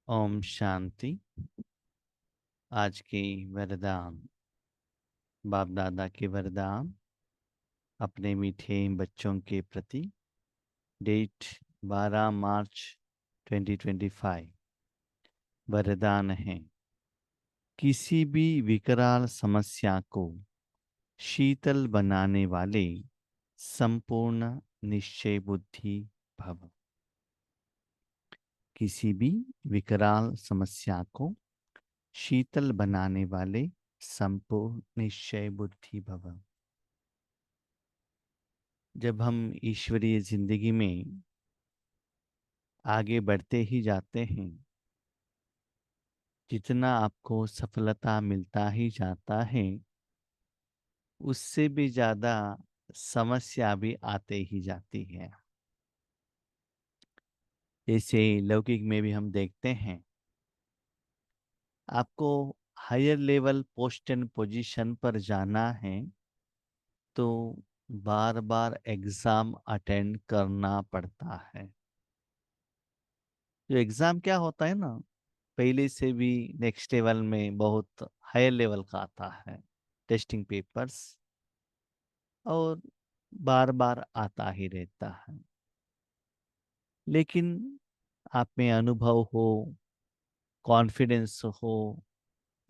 ओम शांति। आज की वरदान, बाप दादा के वरदान अपने मीठे बच्चों के प्रति। डेट 12 मार्च 2025। वरदान है, किसी भी विकराल समस्या को शीतल बनाने वाले संपूर्ण निश्चय बुद्धि भव। किसी भी विकराल समस्या को शीतल बनाने वाले संपूर्ण निश्चय बुद्धि भव। जब हम ईश्वरीय जिंदगी में आगे बढ़ते ही जाते हैं, जितना आपको सफलता मिलता ही जाता है, उससे भी ज्यादा समस्या भी आते ही जाती है। जैसे लौकिक में भी हम देखते हैं, आपको higher level post and position पर जाना है तो बार बार एग्जाम अटेंड करना पड़ता है। जो एग्जाम क्या होता है ना, पहले से भी नेक्स्ट लेवल में बहुत हायर लेवल का आता है, टेस्टिंग पेपर्स, और बार बार आता ही रहता है। लेकिन आप में अनुभव हो, कॉन्फिडेंस हो,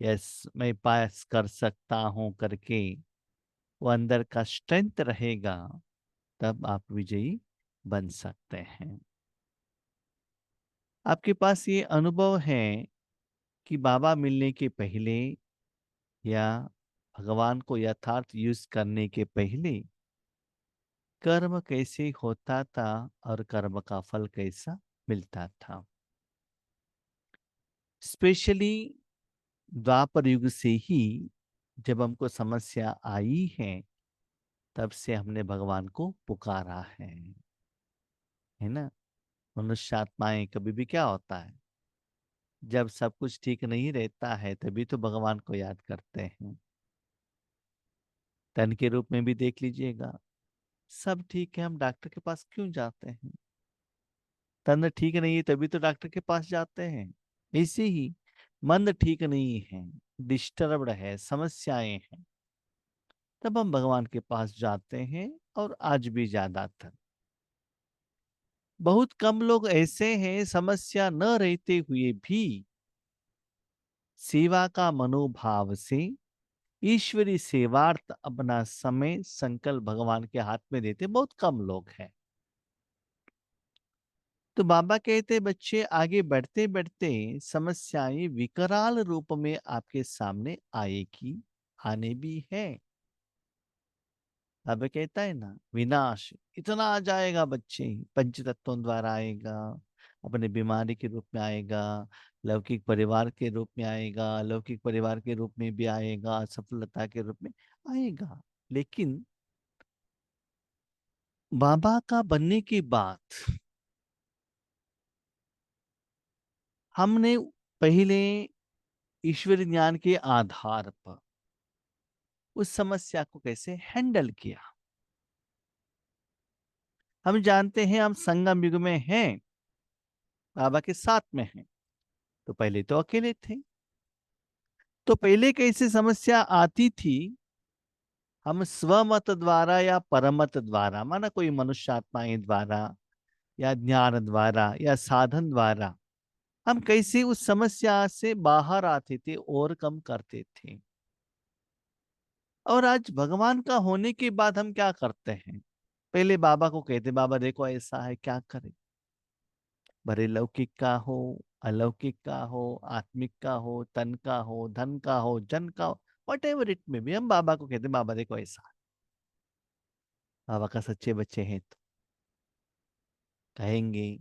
यस मैं पास कर सकता हूँ करके वो अंदर का स्ट्रेंथ रहेगा, तब आप विजयी बन सकते हैं। आपके पास ये अनुभव है कि बाबा मिलने के पहले या भगवान को यथार्थ यूज करने के पहले कर्म कैसे होता था और कर्म का फल कैसा मिलता था। स्पेशली द्वापर युग से ही जब हमको समस्या आई है, तब से हमने भगवान को पुकारा है ना। मनुष्य आत्माएं कभी भी क्या होता है, जब सब कुछ ठीक नहीं रहता है तभी तो भगवान को याद करते हैं। तन के रूप में भी देख लीजिएगा, सब ठीक है, हम डॉक्टर के पास क्यों जाते हैं? तन ठीक नहीं है तभी तो डॉक्टर के पास जाते हैं। ऐसे ही मन ठीक नहीं है, डिस्टर्ब्ड है, समस्याएं हैं, तब हम भगवान के पास जाते हैं। और आज भी ज्यादातर, बहुत कम लोग ऐसे हैं समस्या न रहते हुए भी सेवा का मनोभाव से ईश्वरी सेवार्थ अपना समय संकल्प भगवान के हाथ में देते बहुत कम लोग हैं। तो बाबा कहते बच्चे, आगे बढ़ते बढ़ते समस्याएं विकराल रूप में आपके सामने आएगी, आने भी है। बाबा कहता है ना, विनाश इतना आ जाएगा बच्चे, पंच तत्वों द्वारा आएगा, अपने बीमारी के रूप में आएगा, लौकिक परिवार के रूप में आएगा, अलौकिक परिवार के रूप में भी आएगा, सफलता के रूप में आएगा। लेकिन बाबा का बनने के बाद हमने पहले ईश्वरी ज्ञान के आधार पर उस समस्या को कैसे हैंडल किया। हम जानते हैं हम संगम युग में हैं, बाबा के साथ में हैं, तो पहले तो अकेले थे। तो पहले कैसे समस्या आती थी, हम स्वमत द्वारा या परमत द्वारा, माना कोई मनुष्य आत्माएं द्वारा या ज्ञान द्वारा या साधन द्वारा, हम कैसे उस समस्या से बाहर आते थे और कम करते थे। और आज भगवान का होने के बाद हम क्या करते हैं, पहले बाबा को कहते, बाबा देखो ऐसा है, क्या करें। भरे लौकिक का हो, अलौकिक का हो, आत्मिक का हो, तन का हो, धन का हो, जन का हो, वट एवर इट में भी, हम बाबा को कहते, बाबा देखो ऐसा है। बाबा का सच्चे बच्चे हैं तो कहेंगे,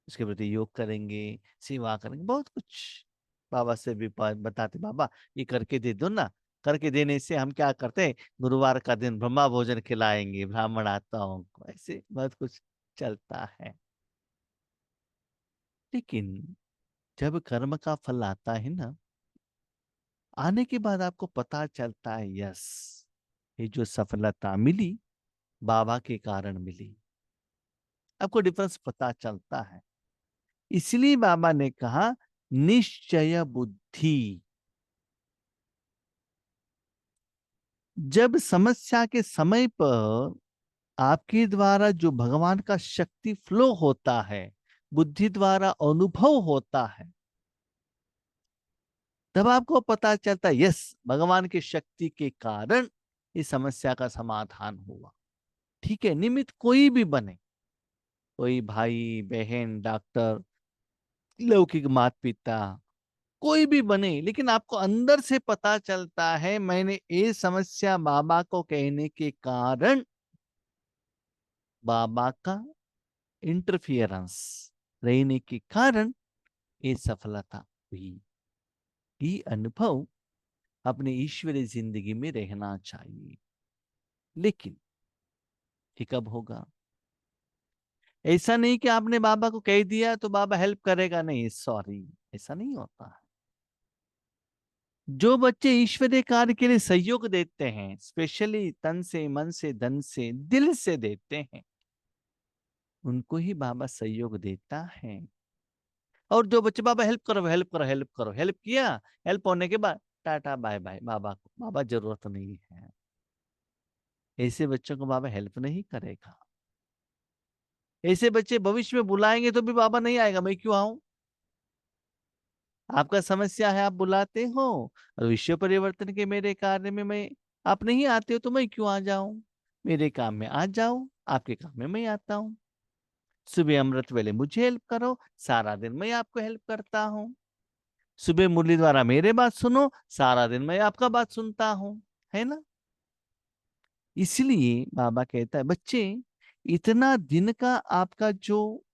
उसके प्रति योग करेंगे, सेवा करेंगे, बहुत कुछ बाबा से भी बताते, बाबा ये करके दे दो ना। करके देने से हम क्या करते हैं, गुरुवार का दिन ब्रह्मा भोजन खिलाएंगे ब्राह्मण आत्माओं को, ऐसे बहुत कुछ चलता है। लेकिन जब कर्म का फल आता है ना, आने के बाद आपको पता चलता है, यस ये जो सफलता मिली बाबा के कारण मिली। आपको डिफरेंस पता चलता है। इसलिए बाबा ने कहा निश्चय बुद्धि। जब समस्या के समय पर आपके द्वारा जो भगवान का शक्ति फ्लो होता है, बुद्धि द्वारा अनुभव होता है, तब आपको पता चलता है यस, भगवान की शक्ति के कारण इस समस्या का समाधान हुआ। ठीक है, निमित्त कोई भी बने, कोई भाई बहन, डॉक्टर, लौकिक माता पिता, कोई भी बने, लेकिन आपको अंदर से पता चलता है मैंने ये समस्या बाबा को कहने के कारण बाबा का इंटरफियरेंस रहने के कारण ये सफलता हुई। ये अनुभव अपने ईश्वरीय जिंदगी में रहना चाहिए। लेकिन ये कब होगा? ऐसा नहीं कि आपने बाबा को कह दिया तो बाबा हेल्प करेगा, नहीं, सॉरी, ऐसा नहीं होता है। जो बच्चे ईश्वरीय कार्य के लिए सहयोग देते हैं, स्पेशली तन से, मन से, धन से, दिल से देते हैं, उनको ही बाबा सहयोग देता है। और जो बच्चे बाबा हेल्प करो, हेल्प करो, हेल्प करो, हेल्प किया, हेल्प होने के बाद टाटा बाय बाय, बाबा को बाबा जरूरत नहीं है, ऐसे बच्चों को बाबा हेल्प नहीं करेगा। ऐसे बच्चे भविष्य में बुलाएंगे तो भी बाबा नहीं आएगा, मैं क्यों आऊं? आपका समस्या है, आप बुलाते हो, और विश्व परिवर्तन के मेरे कार्य में मैं, आप नहीं आते हो तो मैं क्यों आ जाऊं? मेरे काम में आ जाओ, आपके काम में मैं आता हूं। सुबह अमृत वेले मुझे हेल्प करो, सारा दिन मैं आपको हेल्प करता हूं। सुबह मुरली द्वारा मेरे बात सुनो, सारा दिन मैं आपका बात सुनता हूं, है ना? इसलिए बाबा कहता है बच्चे, इतना दिन का आपका जो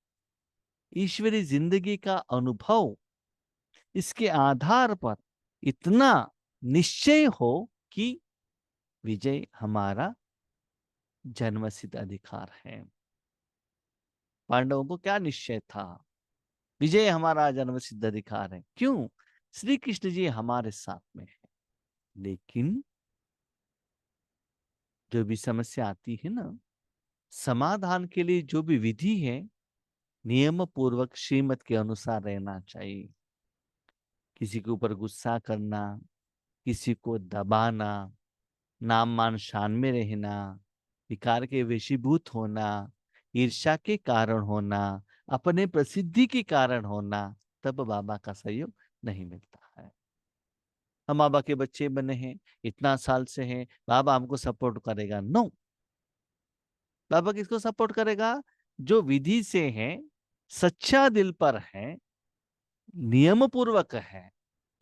ईश्वरी जिंदगी का अनुभव, इसके आधार पर इतना निश्चय हो कि विजय हमारा जन्मसिद्ध अधिकार है। पांडवों को क्या निश्चय था? विजय हमारा जन्मसिद्ध अधिकार है। क्यों? श्री कृष्ण जी हमारे साथ में है। लेकिन जो भी समस्या आती है ना, समाधान के लिए जो भी विधि है, नियम पूर्वक श्रीमत के अनुसार रहना चाहिए। किसी के ऊपर गुस्सा करना, किसी को दबाना, नाम मान शान में रहना, विकार के वशीभूत होना, ईर्ष्या के कारण होना, अपने प्रसिद्धि के कारण होना, तब बाबा का सहयोग नहीं मिलता है। हम बाबा के बच्चे बने हैं, इतना साल से हैं, बाबा हमको सपोर्ट करेगा? नो। बाबा किसको सपोर्ट करेगा? जो विधि से है, सच्चा दिल पर है, नियम पूर्वक है,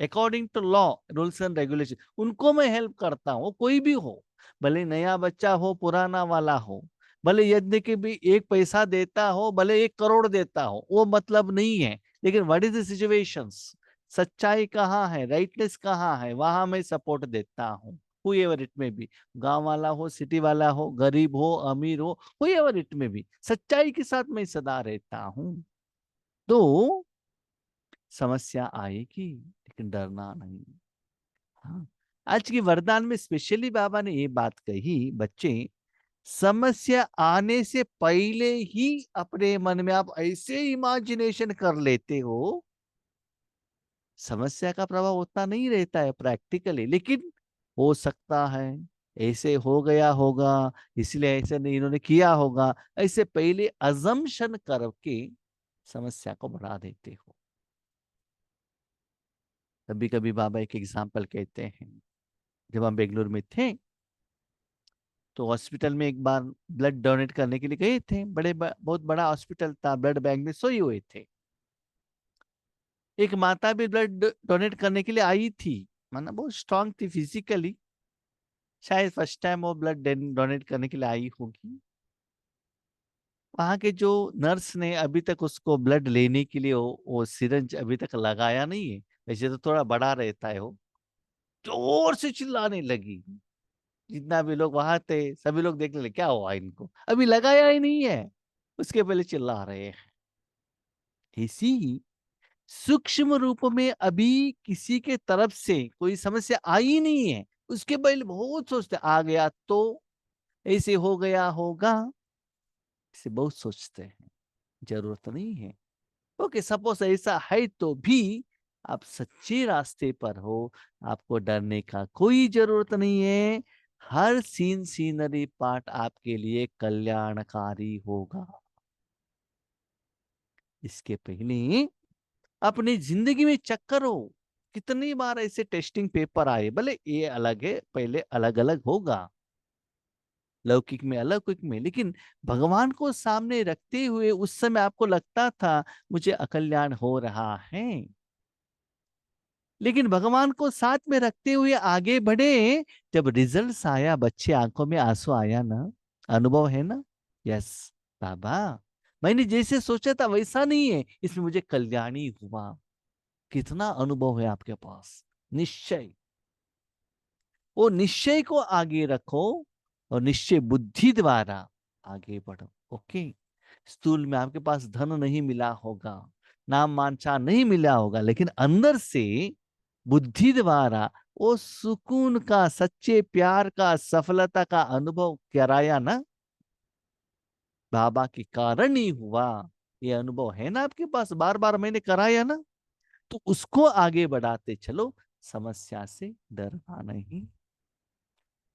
according to law, rules and regulation, उनको मैं हेल्प करता हूँ। कोई भी हो, भले नया बच्चा हो, पुराना वाला हो, भले यज्ञ के भी 1 पैसा देता हो, भले 1 करोड़ देता हो, वो मतलब नहीं है। लेकिन व्हाट इज द सिचुएशंस, सच्चाई कहाँ है, राइटनेस कहाँ है, वहां मैं सपोर्ट देता हूँ। हुएवर इट में भी, गांव वाला हो, सिटी वाला हो, गरीब हो, अमीर हो, हुएवर इट में भी, सच्चाई के साथ मैं सदा रहता हूँ। तो समस्या आएगी, लेकिन डरना नहीं। हाँ, आज की वरदान में स्पेशली बाबा ने ये बात कही, बच्चे, समस्या आने से पहले ही अपने मन में आप ऐसे इमेजिनेशन कर लेते हो, समस्या का प्रभाव उतना नहीं रहता है प्रैक्टिकली, लेकिन हो सकता है ऐसे हो गया होगा, इसलिए ऐसे नहीं इन्होंने किया होगा, ऐसे पहले अजम्पशन करके समस्या को बढ़ा देते हो। कभी कभी बाबा एक एग्जाम्पल कहते हैं, जब हम बेंगलुरु में थे तो हॉस्पिटल में एक बार ब्लड डोनेट करने के लिए गए थे। बहुत बड़ा हॉस्पिटल था, ब्लड बैंक में सोए हुए थे। एक माता भी ब्लड डोनेट करने के लिए आई थी, माना बहुत स्ट्रांग थी फिजिकली, शायद फर्स्ट टाइम वो ब्लड डोनेट करने के लिए आई होगी। वहां के जो नर्स ने अभी तक उसको ब्लड लेने के लिए वो सिरंज अभी तक लगाया नहीं है, वैसे तो थोड़ा बड़ा रहता है, वो जोर से चिल्लाने लगी। जितना भी लोग वहां थे सभी लोग देखने लगे क्या हुआ इनको, अभी लगाया ही नहीं है, उसके पहले चिल्ला रहे हैं। इसी सूक्ष्म रूप में अभी किसी के तरफ से कोई समस्या आई नहीं है, उसके पहले बहुत सोचते आ गया तो, ऐसे हो गया होगा, इसे बहुत सोचते हैं। जरूरत नहीं है। ओके, सपोज ऐसा है तो भी आप सच्चे रास्ते पर हो, आपको डरने का कोई जरूरत नहीं है। हर सीनरी पार्ट आपके लिए कल्याणकारी होगा। इसके पहले अपनी जिंदगी में चेक करो, कितनी बार ऐसे टेस्टिंग पेपर आए, भले ये अलग है, पहले अलग अलग होगा, लौकिक में अलौकिक में, लेकिन भगवान को सामने रखते हुए उस समय आपको लगता था मुझे अकल्याण हो रहा है, लेकिन भगवान को साथ में रखते हुए आगे बढ़े। जब रिजल्ट्स आया, बच्चे आंखों में आंसू आया ना, अनुभव है ना, यस बाबा, मैंने जैसे सोचा था वैसा नहीं है, इसमें मुझे कल्याणी हुआ। कितना अनुभव है आपके पास, निश्चय। वो निश्चय को आगे रखो और निश्चय बुद्धि द्वारा आगे बढ़ो। ओके, स्थूल में आपके पास धन नहीं मिला होगा, नाम मानचान नहीं मिला होगा, लेकिन अंदर से बुद्धि द्वारा वो सुकून का, सच्चे प्यार का, सफलता का अनुभव कराया ना, बाबा के कारण ही हुआ। ये अनुभव है ना आपके पास, बार बार मैंने कराया ना, तो उसको आगे बढ़ाते चलो, समस्या से डरना नहीं,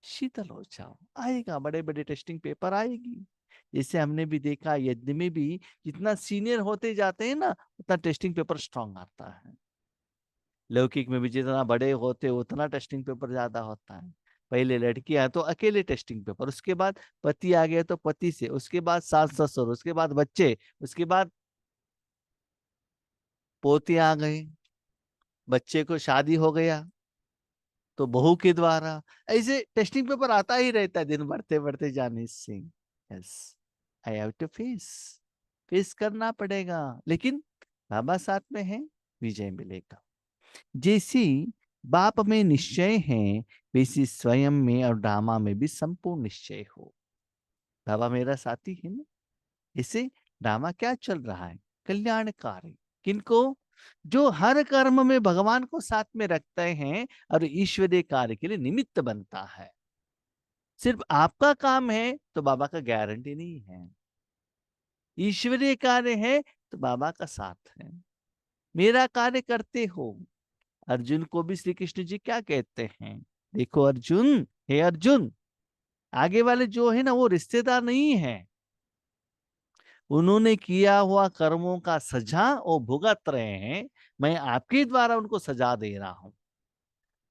शीतल हो जाओ। आएगा, बड़े बड़े टेस्टिंग पेपर आएगी। जैसे हमने भी देखा यज्ञ में भी, जितना सीनियर होते जाते हैं ना, उतना टेस्टिंग पेपर स्ट्रांग आता है। लौकिक में भी जितना बड़े होते उतना टेस्टिंग पेपर ज्यादा होता है। पहले लड़कियां तो अकेले टेस्टिंग पेपर, उसके बाद पति आ गए तो पति से, उसके बाद सास ससुर, उसके बाद बच्चे, उसके बाद पोते आ गए, बच्चे को शादी हो गया तो बहू के द्वारा, ऐसे टेस्टिंग पेपर आता ही रहता है दिन बढ़ते बढ़ते जाने से। Yes, I have to face, face करना पड़ेगा, लेकिन बाबा साथ में है, विजय मिलेगा। जैसी बाप में निश्चय है, वैसी स्वयं में और ड्रामा में भी संपूर्ण निश्चय हो। बाबा मेरा साथी है ना, इसे ड्रामा क्या चल रहा है, कल्याणकारी। किनको? जो हर कर्म में भगवान को साथ में रखते हैं और ईश्वरीय कार्य के लिए निमित्त बनता है। सिर्फ आपका काम है तो बाबा का गारंटी नहीं है, ईश्वरीय कार्य है तो बाबा का साथ है। मेरा कार्य करते हो। अर्जुन को भी श्री कृष्ण जी क्या कहते हैं, देखो अर्जुन, हे अर्जुन, आगे वाले जो है ना वो रिश्तेदार नहीं है, उन्होंने किया हुआ कर्मों का सजा वो भुगत रहे हैं, मैं आपके द्वारा उनको सजा दे रहा हूं।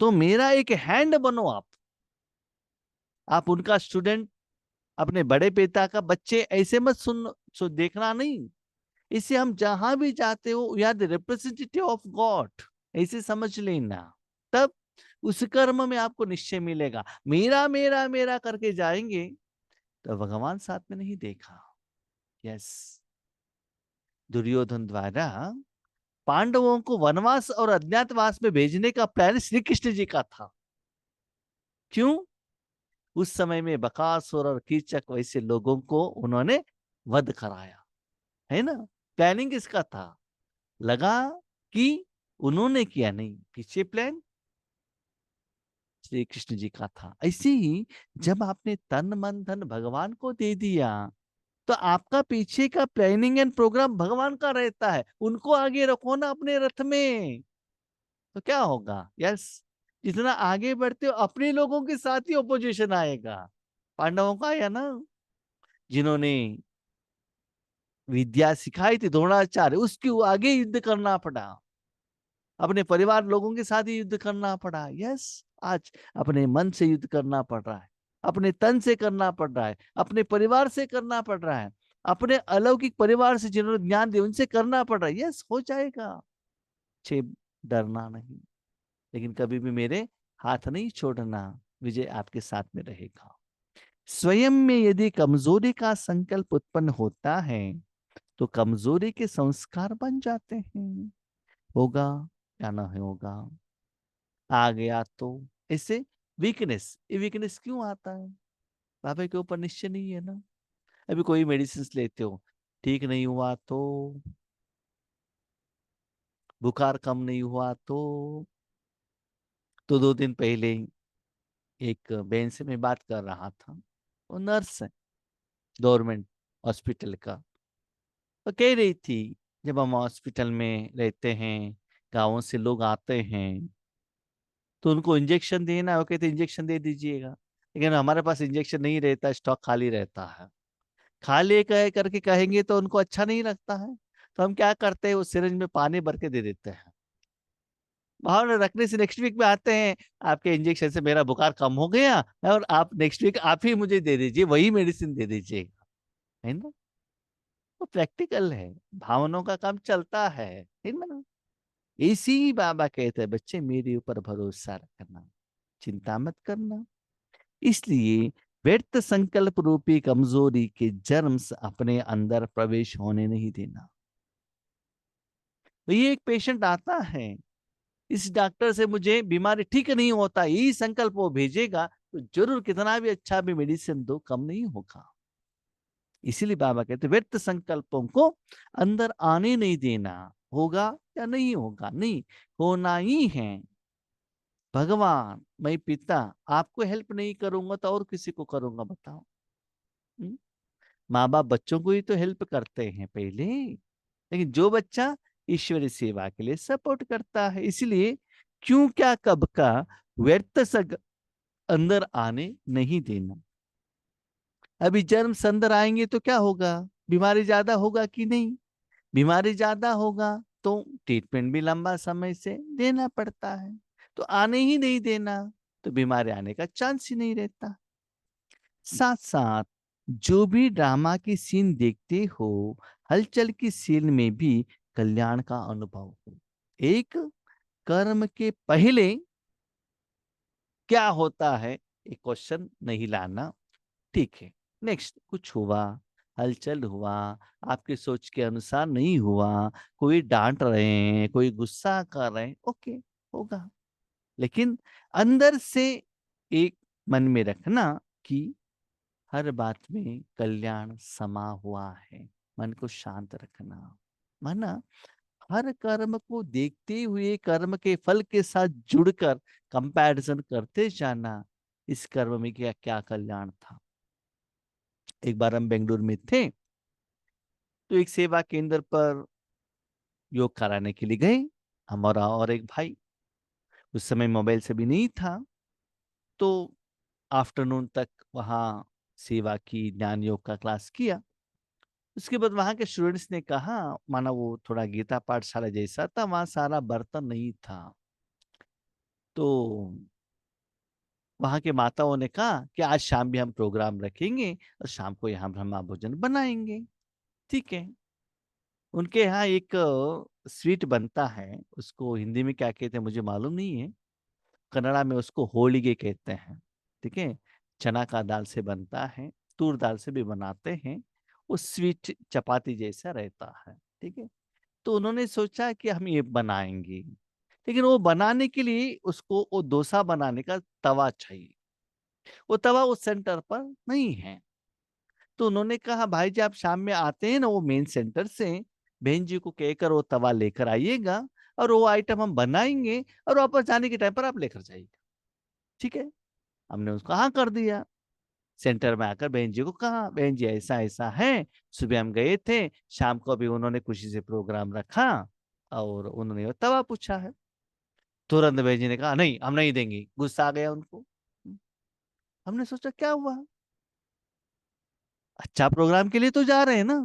तो मेरा एक हैंड बनो आप उनका स्टूडेंट, अपने बड़े पिता का बच्चे ऐसे मत देखना नहीं। इसे हम जहां भी जाते हो, we are the representative of God, ऐसे समझ लेना। तब उस कर्म में आपको निश्चय मिलेगा। मेरा मेरा मेरा करके जाएंगे तो भगवान साथ में नहीं देखा। यस, दुर्योधन द्वारा पांडवों को वनवास और अज्ञातवास में भेजने का प्लान श्री कृष्ण जी का था। क्यों? उस समय में बकासुर और कीचक वैसे लोगों को उन्होंने वध कराया, है ना। प्लानिंग किसका था? लगा कि उन्होंने किया, नहीं, पीछे प्लान श्री कृष्ण जी का था। ऐसे ही जब आपने तन मन धन भगवान को दे दिया, तो आपका पीछे का प्लानिंग एंड प्रोग्राम भगवान का रहता है। उनको आगे रखो ना अपने रथ में, तो क्या होगा? यस, जितना आगे बढ़ते हो अपने लोगों के साथ ही ओपोजिशन आएगा। पांडवों का आया ना, जिन्होंने विद्या सिखाई थी द्रोणाचार्य, उसके आगे युद्ध करना पड़ा, अपने परिवार लोगों के साथ ही युद्ध करना पड़ा। यस, आज अपने मन से युद्ध करना पड़ रहा है, अपने तन से करना पड़ रहा है, अपने परिवार से करना पड़ रहा है, अपने अलौकिक परिवार से जिन्होंने ज्ञान दिया उनसे करना पड़ रहा है। यस, हो जाएगा, छे डरना नहीं, लेकिन कभी भी मेरे हाथ नहीं छोड़ना, विजय आपके साथ में रहेगा। स्वयं में यदि कमजोरी का संकल्प उत्पन्न होता है तो कमजोरी के संस्कार बन जाते हैं। होगा या ना होगा, आ गया तो ऐसे वीकनेस, ये वीकनेस क्यों आता है? बाबा के ऊपर निश्चय नहीं है ना। अभी कोई मेडिसिन लेते हो, ठीक नहीं हुआ तो, बुखार कम नहीं हुआ तो 2 दिन पहले एक बहन से मैं बात कर रहा था, वो नर्स है गवर्नमेंट हॉस्पिटल का, तो कह रही थी जब हम हॉस्पिटल में रहते हैं गाँवों से लोग आते हैं तो उनको इंजेक्शन देना है, वो कहते इंजेक्शन दे दीजिएगा, लेकिन हमारे पास इंजेक्शन नहीं रहता, स्टॉक खाली रहता है। खाली करके कहेंगे तो उनको अच्छा नहीं लगता है, तो हम क्या करते हैं, उस सिरिंज में पानी भर के दे देते हैं। बाहर रखने से नेक्स्ट वीक में आते हैं, आपके इंजेक्शन से मेरा बुखार कम हो गया, और आप नेक्स्ट वीक आप ही मुझे दे दीजिए, वही मेडिसिन दे दीजिएगा, है ना। तो प्रैक्टिकल है, भावनाओं का काम चलता है ना। इसी बाबा कहते हैं, बच्चे मेरे ऊपर भरोसा रखना, चिंता मत करना। इसलिए व्यर्थ संकल्प रूपी कमजोरी के जर्म्स अपने अंदर प्रवेश होने नहीं देना। तो ये एक पेशेंट आता है, इस डॉक्टर से मुझे बीमारी ठीक नहीं होता, यही संकल्प वो भेजेगा, तो जरूर कितना भी अच्छा भी मेडिसिन दो, कम नहीं होगा। इसीलिए बाबा कहते व्यर्थ संकल्पों को अंदर आने नहीं देना। होगा या नहीं होगा, नहीं होना ही है। भगवान, मैं पिता, आपको हेल्प नहीं करूंगा तो और किसी को करूंगा बताओ। माँ बाप बच्चों को ही तो हेल्प करते हैं पहले, लेकिन जो बच्चा ईश्वरीय सेवा के लिए सपोर्ट करता है, इसलिए क्यों क्या कब का व्यर्थ सग अंदर आने नहीं देना। अभी जन्म से अंदर आएंगे तो क्या होगा, बीमारी ज्यादा होगा कि नहीं, बीमारी ज्यादा होगा तो ट्रीटमेंट भी लंबा समय से देना पड़ता है, तो आने ही नहीं देना, तो बीमारी आने का चांस ही नहीं रहता। साथ साथ जो भी ड्रामा की सीन देखते हो, हलचल की सीन में भी कल्याण का अनुभव हो। एक कर्म के पहले क्या होता है, एक क्वेश्चन नहीं लाना, ठीक है। नेक्स्ट कुछ हुआ, हलचल हुआ, आपकी सोच के अनुसार नहीं हुआ, कोई डांट रहे हैं, कोई गुस्सा कर रहे हैं, ओके, होगा। लेकिन अंदर से एक मन में रखना कि हर बात में कल्याण समा हुआ है। मन को शांत रखना, माना हर कर्म को देखते हुए कर्म के फल के साथ जुड़कर कंपैरिजन करते जाना, इस कर्म में क्या क्या कल्याण था। एक बार हम बेंगलुरु में थे, तो एक सेवा केंद्र पर योग कराने के लिए गए, हमारा और एक भाई। उस समय मोबाइल से भी नहीं था, तो आफ्टरनून तक वहाँ सेवा की, ज्ञान योग का क्लास किया। उसके बाद वहां के स्टूडेंट्स ने कहा, माना वो थोड़ा गीता पाठशाला जैसा था, वहां सारा बर्तन नहीं था, तो वहां के माताओं ने कहा कि आज शाम भी हम प्रोग्राम रखेंगे और शाम को यहाँ ब्रह्मा भोजन बनाएंगे। ठीक है। उनके यहाँ एक स्वीट बनता है, उसको हिंदी में क्या कहते हैं मुझे मालूम नहीं है, कन्नड़ा में उसको होलिगे कहते हैं। ठीक है। चना का दाल से बनता है, तूर दाल से भी बनाते हैं, वो स्वीट चपाती जैसा रहता है। ठीक है। तो उन्होंने सोचा कि हम ये बनाएंगे, लेकिन वो बनाने के लिए उसको वो डोसा बनाने का तवा चाहिए, वो तवा उस सेंटर पर नहीं है। तो उन्होंने कहा भाई जी आप शाम में आते हैं ना वो मेन सेंटर से, बहन जी को कहकर वो तवा लेकर आइएगा, और वो आइटम हम बनाएंगे और वापस जाने के टाइम पर आप लेकर जाइएगा। ठीक है। हमने उसको हाँ कर दिया। सेंटर में आकर बहन जी को कहा, बहन जी ऐसा ऐसा है, सुबह हम गए थे, शाम को भी उन्होंने खुशी से प्रोग्राम रखा और उन्होंने वो तवा पूछा है। तुरंत बहन जी ने कहा नहीं हम नहीं देंगे, गुस्सा आ गया उनको। हमने सोचा क्या हुआ, अच्छा प्रोग्राम के लिए तो जा रहे हैं ना,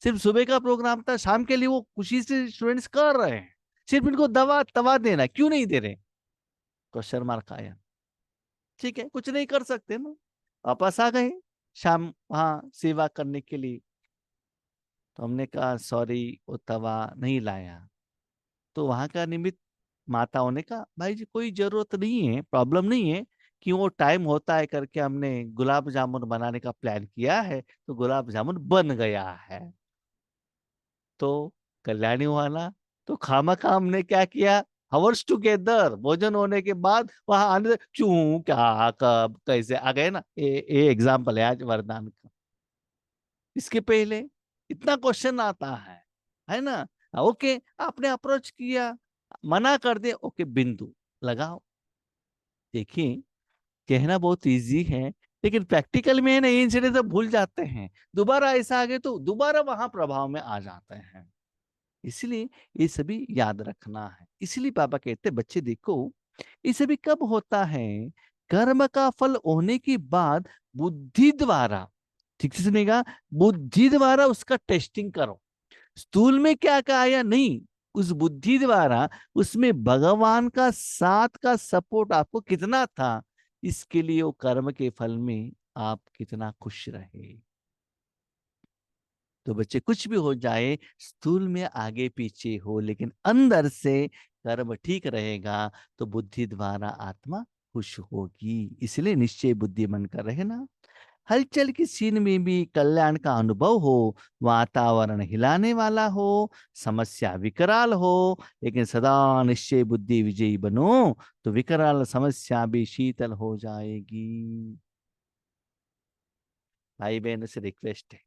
सिर्फ सुबह का प्रोग्राम था, शाम के लिए वो खुशी से स्टूडेंट्स कर रहे हैं, सिर्फ इनको दवा तवा देना क्यों नहीं दे रहे। क्वेश्चन मार्क आया। ठीक है, कुछ नहीं कर सकते ना, वापस आ गए शाम वहां सेवा करने के लिए। तो हमने कहा सॉरी वो तवा नहीं लाया। तो वहां का निमित्त माताओं ने कहा भाई जी कोई जरूरत नहीं है, प्रॉब्लम नहीं है, कि वो टाइम होता है करके हमने गुलाब जामुन बनाने का प्लान किया है, तो गुलाब जामुन बन गया है, तो कल्याणी हुआ ना। तो खामखा हमने क्या किया, हवर्स टुगेदर भोजन होने के बाद वहां आने से क्यों क्या कब कैसे आ गए ना, ये एग्जाम्पल है आज वरदान का। इसके पहले इतना क्वेश्चन आता है ना। ओके, आपने अप्रोच किया, मना कर दे, ओके बिंदु लगाओ। देखिए, कहना बहुत इजी है, लेकिन प्रैक्टिकल में है ना, ये इंसिडेंट सब भूल जाते हैं, दोबारा ऐसा आ गए तो दोबारा वहां प्रभाव में आ जाते हैं। इसलिए ये सभी याद रखना है। इसलिए पापा कहते बच्चे देखो, ये सभी कब होता है? कर्म का फल होने के बाद बुद्धि द्वारा, ठीक से सुनेगा, बुद्धि द्वारा उसका टेस्टिंग करो। स्थूल में क्या कहा या नहीं, उस बुद्धि द्वारा उसमें भगवान का साथ का सपोर्ट आपको कितना था, इसके लिए वो कर्म के फल में आप कितना खुश रहे। तो बच्चे कुछ भी हो जाए, स्थूल में आगे पीछे हो, लेकिन अंदर से कर्म ठीक रहेगा तो बुद्धि द्वारा आत्मा खुश होगी। इसलिए निश्चय बुद्धि मन कर रहना। हलचल की सीन में भी कल्याण का अनुभव हो, वातावरण हिलाने वाला हो, समस्या विकराल हो, लेकिन सदा निश्चय बुद्धि विजयी बनो तो विकराल समस्या भी शीतल हो जाएगी। भाई बहनों से रिक्वेस्ट है,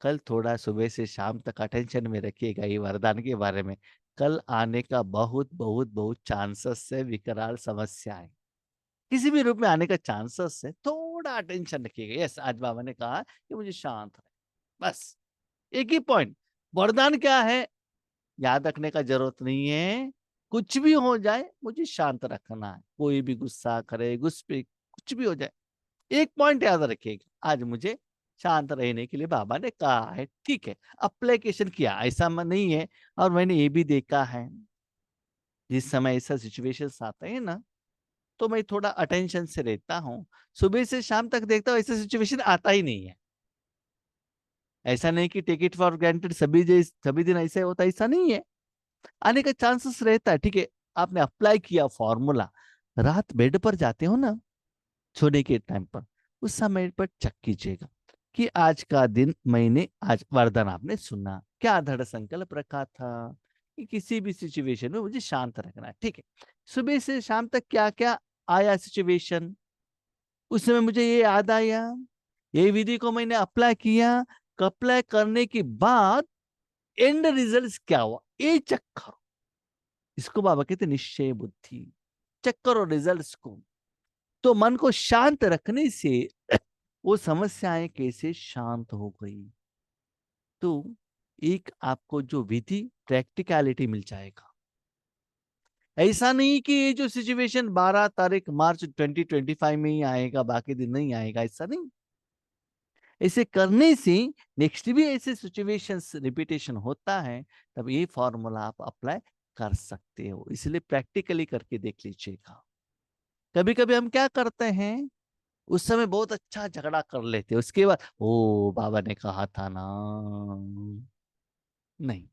कल थोड़ा सुबह से शाम तक अटेंशन में रखिएगा ये वरदान के बारे में। कल आने का बहुत बहुत बहुत चांसेस है, विकराल समस्याएं किसी भी रूप में आने का चांसेस है, थोड़ा अटेंशन रखिएगा। यस, आज बाबा ने कहा कि मुझे शांत रहे, बस एक ही पॉइंट। वरदान क्या है, याद रखने का जरूरत नहीं है, कुछ भी हो जाए मुझे शांत रखना है। कोई भी गुस्सा करे, गुस्से, कुछ भी हो जाए, एक पॉइंट याद रखिएगा, आज मुझे शांत रहने के लिए बाबा ने कहा है। ठीक है, अप्लीकेशन किया, ऐसा मन नहीं है। और मैंने ये भी देखा है, जिस समय ऐसा सिचुएशन आते हैं ना, तो मैं थोड़ा अटेंशन से रहता हूँ। सुबह से शाम तक देखता हूँ, ऐसा सिचुएशन आता ही नहीं है। ऐसा नहीं कि टेक इट फॉर ग्रांटेड सभी दिन ऐसा होता है, ऐसा नहीं है। आने का चांसेस रहता है। ठीक है, आपने अप्लाई किया फॉर्मूला, रात बेड पर जाते हो ना सोने के टाइम पर, उस समय पर चेक कीजिएगा कि आज का दिन मैंने, आज वरदान आपने सुना, क्या दृढ़ संकल्प रखा था कि किसी भी सिचुएशन में मुझे शांत रखना है। ठीक है, सुबह से शाम तक क्या क्या आया सिचुएशन, उस समय मुझे ये याद आया, ये विधि को मैंने अप्लाई किया। अप्लाई करने के बाद एंड रिजल्ट क्या हुआ, ये चेक करो। इसको बाबा कहते निश्चय बुद्धि। चेक करो रिजल्ट्स को, तो मन को शांत रखने से वो समस्याएं कैसे शांत हो गई। तो एक आपको जो विधि प्रैक्टिकलिटी मिल जाएगा। ऐसा नहीं कि ये जो सिचुएशन 12 तारीख मार्च 2025 में ही आएगा, बाकी दिन नहीं आएगा, ऐसा नहीं। ऐसे करने से नेक्स्ट भी ऐसे सिचुएशंस रिपीटेशन होता है, तब ये फॉर्मूला आप अप्लाई कर सकते हो। इसलिए प्रैक्टिकली करके देख लीजिएगा। कभी कभी हम क्या करते हैं, उस समय बहुत अच्छा झगड़ा कर लेते, उसके बाद ओ बाबा ने कहा था ना, नहीं,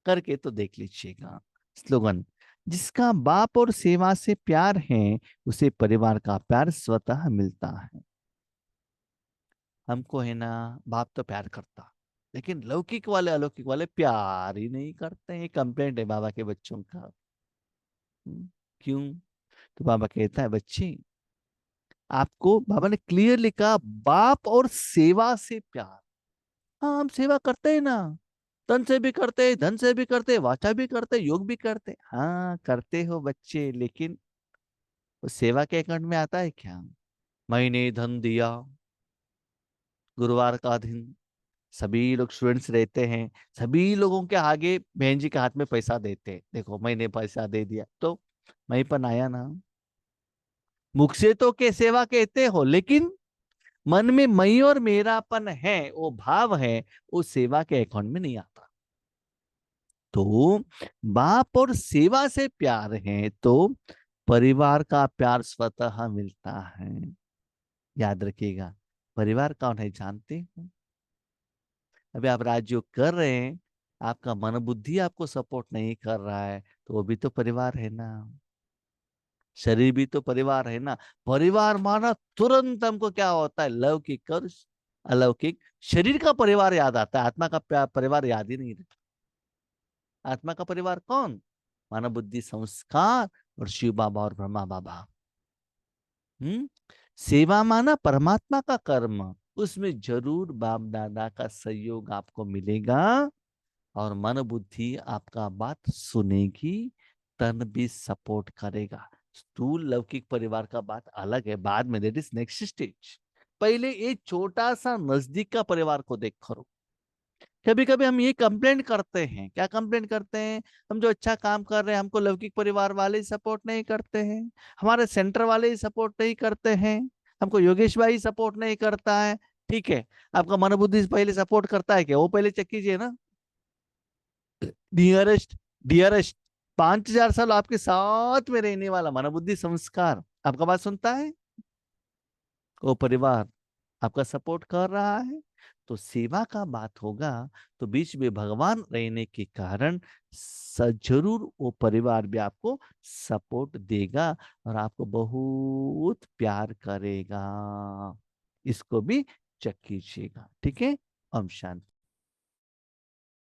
करके तो देख लीजिएगा। स्लोगन, जिसका बाप और सेवा से प्यार है उसे परिवार का प्यार स्वतः मिलता है। हमको है ना, बाप तो प्यार करता, लेकिन लौकिक वाले अलौकिक वाले प्यार ही नहीं करते हैं। कंप्लेंट है बाबा के बच्चों का। क्यों? तो बाबा कहता है बच्चे, आपको बाबा ने क्लियर लिखा, बाप और सेवा से प्यार। हाँ, हम सेवा करते हैं ना, तन से भी करते हैं, धन से भी करते हैं, वाचा भी करते हैं, योग भी करते हैं। हाँ करते हो बच्चे, लेकिन वो सेवा के अकाउंट में आता है क्या? मैंने धन दिया, गुरुवार का दिन सभी लोग स्टूडेंट्स रहते हैं, सभी लोगों के आगे बहन जी के हाथ में पैसा देते हैं, देखो मैंने पैसा दे दिया, तो मैं पन आया ना। मुख से तो के सेवा कहते हो, लेकिन मन में मैं और मेरापन है, वो भाव है, वो सेवा के अकाउंट में नहीं आता। तो बाप और सेवा से प्यार है तो परिवार का प्यार स्वतः मिलता है। याद रखिएगा, परिवार कौन है जानते हो? अभी आप राजयोग कर रहे हैं, आपका मन बुद्धि आपको सपोर्ट नहीं कर रहा है, तो वो भी तो परिवार है ना। शरीर भी तो परिवार है ना। परिवार माना तुरंत हमको क्या होता है, लौकिक और अलौकिक। शरीर का परिवार याद आता है, आत्मा का परिवार याद ही नहीं रहता। आत्मा का परिवार कौन? मानव बुद्धि संस्कार और शिव बाबा और ब्रह्मा बाबा। हम्म सेवा माना परमात्मा का कर्म, उसमें जरूर बाप दादा का सहयोग आपको मिलेगा, और मन बुद्धि आपका बात सुनेगी, तन भी सपोर्ट करेगा। स्थूल लौकिक परिवार का बात अलग है, बाद में, दैट इज नेक्स्ट स्टेज। पहले एक छोटा सा नजदीक का परिवार को देख करो, कभी कभी हम ये कंप्लेंट करते हैं, क्या कंप्लेंट करते हैं? हम जो अच्छा काम कर रहे हैं, हमको लौकिक परिवार वाले ही सपोर्ट नहीं करते हैं, हमारे सेंटर वाले ही सपोर्ट नहीं करते हैं, हमको योगेश भाई सपोर्ट नहीं करता है। ठीक है, आपका मनोबुद्धि पहले सपोर्ट करता है क्या? वो पहले चेक कीजिए ना। डियरेस्ट, डियरेस्ट, 5,000 साल आपके साथ में रहने वाला मनोबुद्धि संस्कार आपका बात सुनता है? वो परिवार आपका सपोर्ट कर रहा है? तो सेवा का बात होगा तो बीच में भगवान रहने के कारण जरूर वो परिवार भी आपको सपोर्ट देगा और आपको बहुत प्यार करेगा। इसको भी चेक कीजिएगा। ठीक है। ओम शांति।